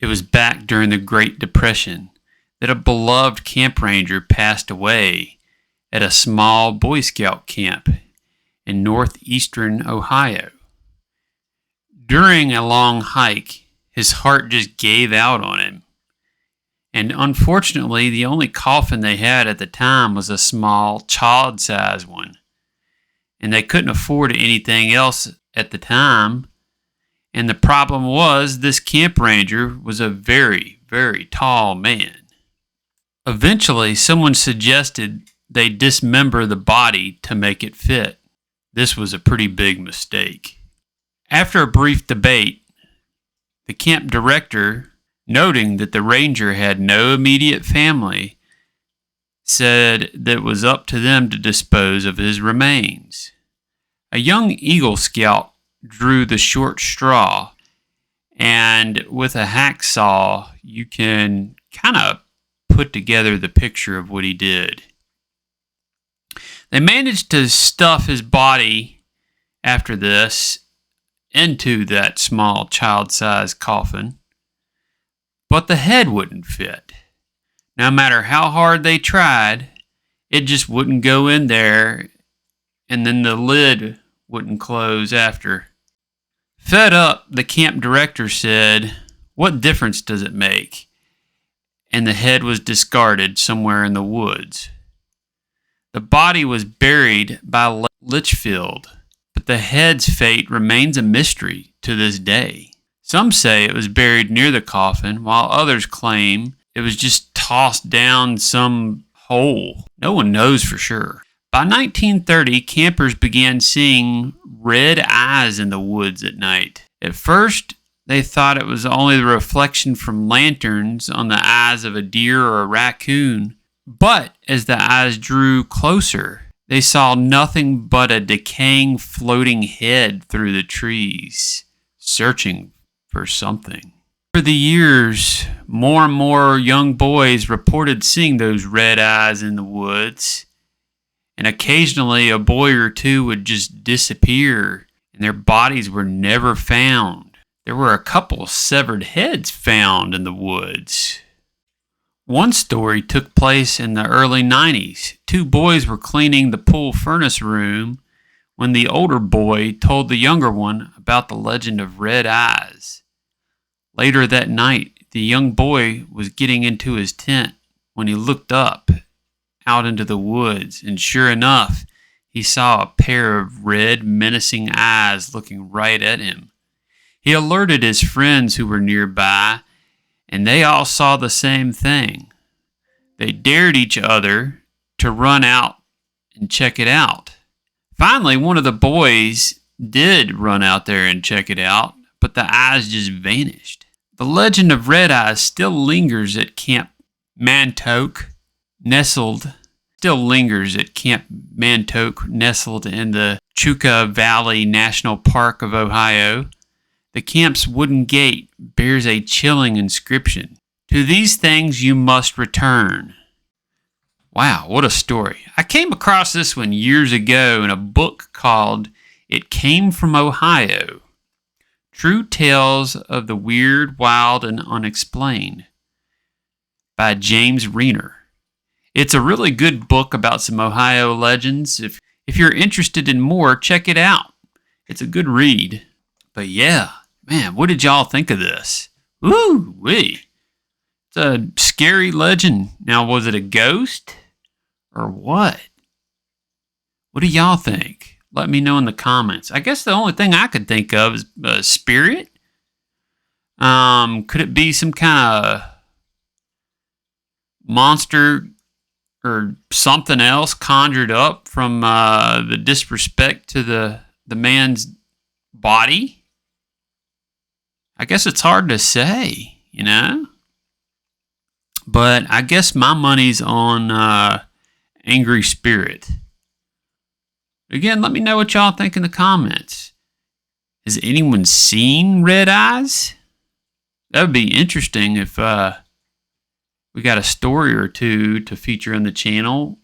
It was back during the Great Depression that a beloved camp ranger passed away at a small Boy Scout camp in northeastern Ohio. During a long hike, his heart just gave out on him. And unfortunately, the only coffin they had at the time was a small, child-sized one. And they couldn't afford anything else at the time. And the problem was, this camp ranger was a very, very tall man. Eventually, someone suggested they dismember the body to make it fit. This was a pretty big mistake. After a brief debate, the camp director, noting that the ranger had no immediate family, said that it was up to them to dispose of his remains. A young Eagle Scout drew the short straw, and with a hacksaw, you can kind of put together the picture of what he did. They managed to stuff his body after this into that small child-sized coffin, but the head wouldn't fit. No matter how hard they tried, it just wouldn't go in there, and then the lid wouldn't close after. Fed up, the camp director said, "What difference does it make?" And the head was discarded somewhere in the woods. The body was buried by Litchfield, but the head's fate remains a mystery to this day. Some say it was buried near the coffin, while others claim it was just tossed down some hole. No one knows for sure. By 1930, campers began seeing red eyes in the woods at night. At first, they thought it was only the reflection from lanterns on the eyes of a deer or a raccoon. But as the eyes drew closer, they saw nothing but a decaying, floating head through the trees, searching for something. Over the years, more and more young boys reported seeing those red eyes in the woods, and occasionally a boy or two would just disappear, and their bodies were never found. There were a couple severed heads found in the woods. One story took place in the early 90s. Two boys were cleaning the pool furnace room when the older boy told the younger one about the legend of red eyes. Later that night, the young boy was getting into his tent when he looked up out into the woods, and sure enough, he saw a pair of red, menacing eyes looking right at him. He alerted his friends who were nearby, and they all saw the same thing. They dared each other to run out and check it out. Finally, one of the boys did run out there and check it out, but the eyes just vanished. The legend of red eyes still lingers at Camp Manatoc, nestled in the Cuyahoga Valley National Park of Ohio. The camp's wooden gate bears a chilling inscription: "To these things you must return." Wow, what a story. I came across this one years ago in a book called It Came from Ohio: True Tales of the Weird, Wild, and Unexplained by James Reener. It's a really good book about some Ohio legends. If you're interested in more, check it out. It's a good read. But yeah, man, what did y'all think of this? Woo-wee. It's a scary legend. Now, was it a ghost or what? What do y'all think? Let me know in the comments. I guess the only thing I could think of is a spirit. Could it be some kind of monster or something else conjured up from the disrespect to the man's body? I guess it's hard to say, you know? But I guess my money's on angry spirit. Again, let me know what y'all think in the comments. Has anyone seen red eyes? That would be interesting if we got a story or two to feature on the channel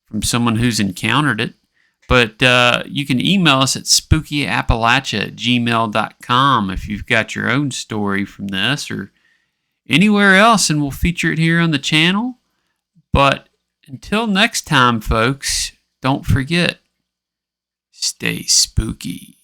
from someone who's encountered it. But you can email us at spookyappalachia@gmail.com if you've got your own story from this, or anywhere else, and we'll feature it here on the channel. But until next time, folks, don't forget, stay spooky.